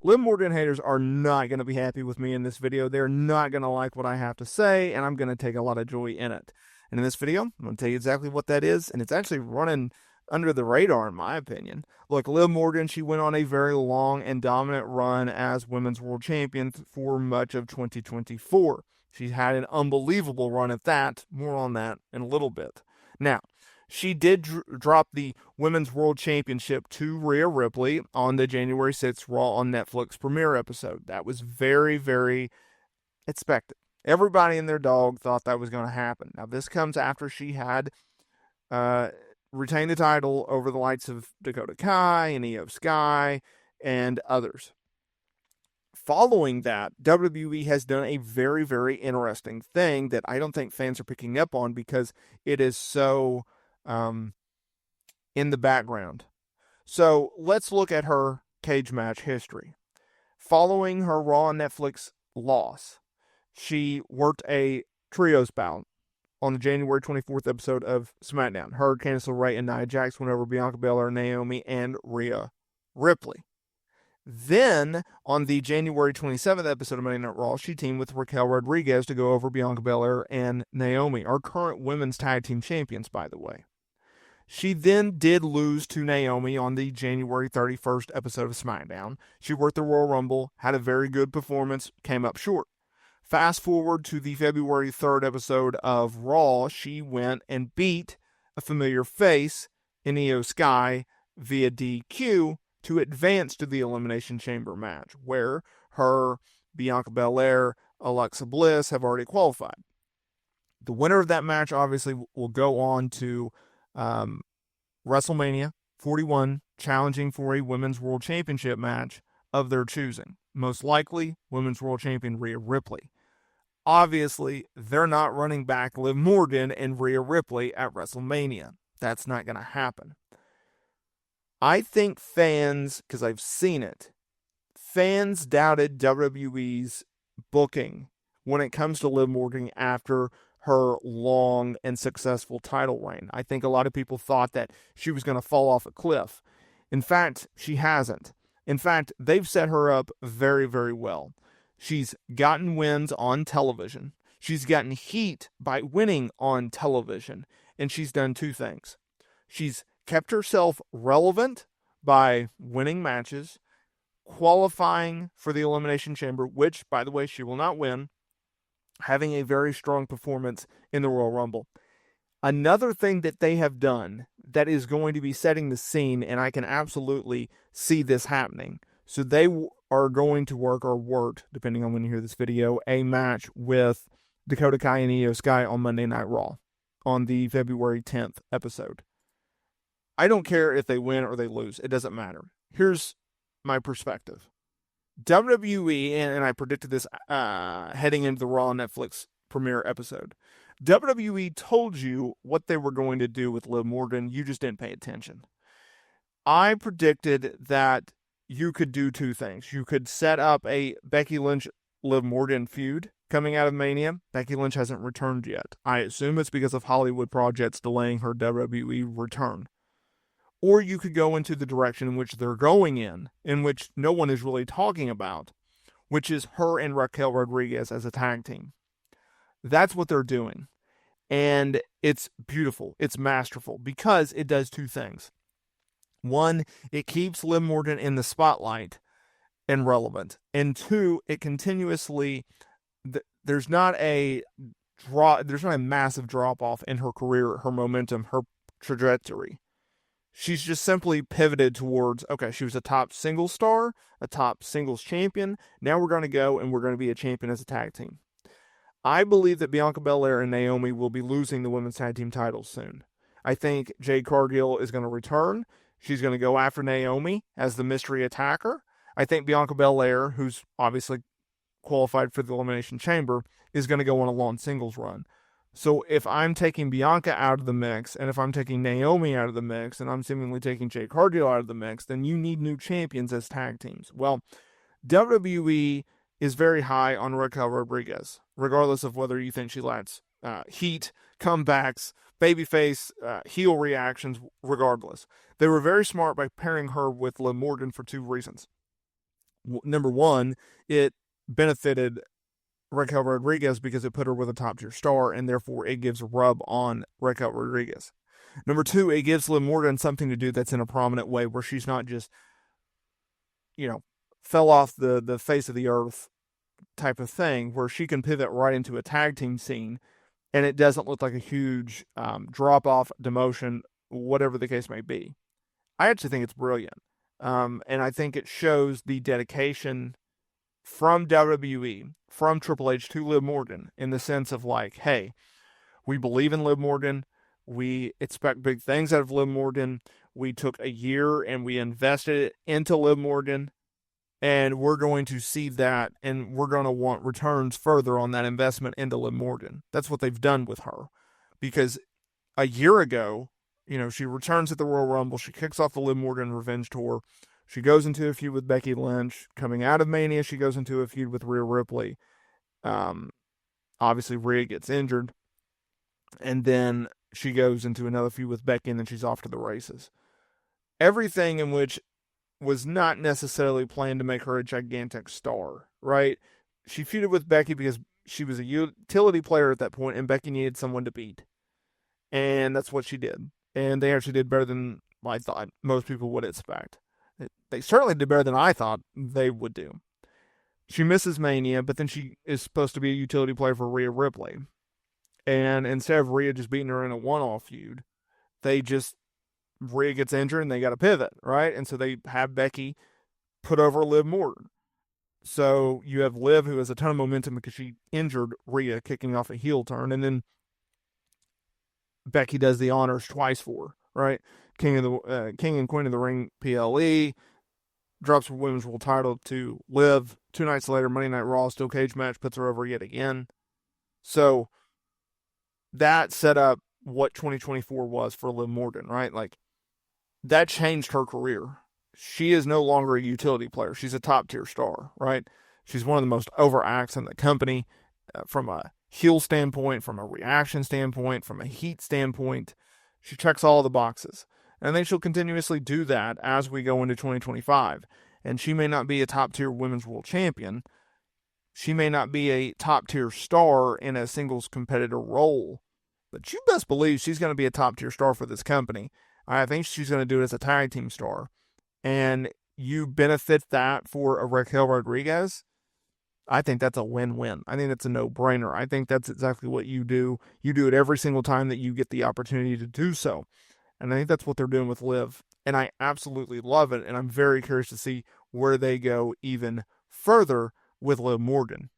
Liv Morgan haters are not going to be happy with me in this video. They're not going to like what I have to say, and I'm going to take a lot of joy in it. And in this video, I'm going to tell you exactly what that is, and it's actually running under the radar, in my opinion. Look, Liv Morgan, she went on a very long and dominant run as Women's World Champion for much of 2024. She had an unbelievable run at that. More on that in a little bit. Now, she did drop the Women's World Championship to Rhea Ripley on the January 6th Raw on Netflix premiere episode. That was very, very expected. Everybody and their dog thought that was going to happen. Now, this comes after she had retained the title over the likes of Dakota Kai and Io Sky and others. Following that, WWE has done a very, very interesting thing that I don't think fans are picking up on because it is so in the background. So let's look at her cage match history. Following her Raw on Netflix loss, she worked a trios bout on the January 24th episode of SmackDown. Her, Candice LeRae, and Nia Jax went over Bianca Belair, Naomi, and Rhea Ripley. Then, on the January 27th episode of Monday Night Raw, she teamed with Raquel Rodriguez to go over Bianca Belair and Naomi, our current women's tag team champions, by the way. She then did lose to Naomi on the January 31st episode of SmackDown. She worked the Royal Rumble, had a very good performance, came up short. Fast forward to the February 3rd episode of Raw, she went and beat a familiar face in Io Sky via DQ to advance to the Elimination Chamber match, where her, Bianca Belair, Alexa Bliss have already qualified. The winner of that match obviously will go on to WrestleMania 41, challenging for a Women's World Championship match of their choosing. Most likely, Women's World Champion Rhea Ripley. Obviously, they're not running back Liv Morgan and Rhea Ripley at WrestleMania. That's not going to happen. I think fans, because I've seen it, fans doubted WWE's booking when it comes to Liv Morgan after her long and successful title reign. I think a lot of people thought that she was going to fall off a cliff. In fact, she hasn't. In fact, they've set her up very, very well. She's gotten wins on television. She's gotten heat by winning on television. And she's done two things. She's kept herself relevant by winning matches, qualifying for the Elimination Chamber, which, by the way, she will not win, having a very strong performance in the Royal Rumble. Another thing that they have done that is going to be setting the scene, and I can absolutely see this happening. So they are going to work, or worked, depending on when you hear this video, a match with Dakota Kai and Io Sky on Monday Night Raw on the February 10th episode. I don't care if they win or they lose. It doesn't matter. Here's my perspective. WWE, and I predicted this heading into the Raw Netflix premiere episode, WWE told you what they were going to do with Liv Morgan. You just didn't pay attention. I predicted that you could do two things. You could set up a Becky Lynch-Liv Morgan feud coming out of Mania. Becky Lynch hasn't returned yet. I assume it's because of Hollywood projects delaying her WWE return. Or you could go into the direction in which they're going in which no one is really talking about, which is her and Raquel Rodriguez as a tag team. That's what they're doing. And it's beautiful. It's masterful because it does two things. One, it keeps Liv Morgan in the spotlight and relevant. And two, it continuously, there's not a massive drop off in her career, her momentum, her trajectory. She's just simply pivoted towards, okay, she was a top singles star, a top singles champion. Now we're going to go and we're going to be a champion as a tag team. I believe that Bianca Belair and Naomi will be losing the women's tag team titles soon. I think Jade Cargill is going to return. She's going to go after Naomi as the mystery attacker. I think Bianca Belair, who's obviously qualified for the Elimination Chamber, is going to go on a long singles run. So if I'm taking Bianca out of the mix, and if I'm taking Naomi out of the mix, and I'm seemingly taking Jade Cargill out of the mix, then you need new champions as tag teams. Well, WWE is very high on Raquel Rodriguez, regardless of whether you think she lacks heat, comebacks, babyface, heel reactions, regardless. They were very smart by pairing her with Liv Morgan for two reasons. Number one, it benefited Raquel Rodriguez because it put her with a top tier star, and therefore it gives a rub on Raquel Rodriguez. Number two, it gives Liv Morgan something to do that's in a prominent way where she's not just, fell off the face of the earth type of thing, where she can pivot right into a tag team scene and it doesn't look like a huge drop off, demotion, whatever the case may be. I actually think it's brilliant. And I think it shows the dedication from WWE, from Triple H to Liv Morgan, in the sense of like, hey, we believe in Liv Morgan. We expect big things out of Liv Morgan. We took a year and we invested it into Liv Morgan. And we're going to see that, and we're going to want returns further on that investment into Liv Morgan. That's what they've done with her. Because a year ago, she returns at the Royal Rumble. She kicks off the Liv Morgan Revenge Tour. She goes into a feud with Becky Lynch. Coming out of Mania, she goes into a feud with Rhea Ripley. Obviously, Rhea gets injured. And then she goes into another feud with Becky, and then she's off to the races. Everything in which was not necessarily planned to make her a gigantic star, right? She feuded with Becky because she was a utility player at that point, and Becky needed someone to beat. And that's what she did. And they actually did better than I thought most people would expect. They certainly did better than I thought they would do. She misses Mania, but then she is supposed to be a utility player for Rhea Ripley. And instead of Rhea just beating her in a one-off feud, Rhea gets injured and they got to pivot, right? And so they have Becky put over Liv Morgan. So you have Liv, who has a ton of momentum because she injured Rhea, kicking off a heel turn, and then Becky does the honors twice for her, right? King and Queen of the Ring PLE drops her women's world title to Liv. 2 nights later, Monday Night Raw, steel cage match, puts her over yet again. So that set up what 2024 was for Liv Morgan, right? Like, that changed her career. She is no longer a utility player. She's a top tier star, right? She's one of the most over acts in the company from a heel standpoint, from a reaction standpoint, from a heat standpoint. She checks all the boxes. And I think she'll continuously do that as we go into 2025. And she may not be a top tier women's world champion. She may not be a top tier star in a singles competitor role. But you best believe she's going to be a top tier star for this company. I think she's going to do it as a tag team star. And you benefit that for a Raquel Rodriguez. I think that's a win-win. I think that's a no-brainer. I think that's exactly what you do. You do it every single time that you get the opportunity to do so. And I think that's what they're doing with Liv. And I absolutely love it. And I'm very curious to see where they go even further with Liv Morgan.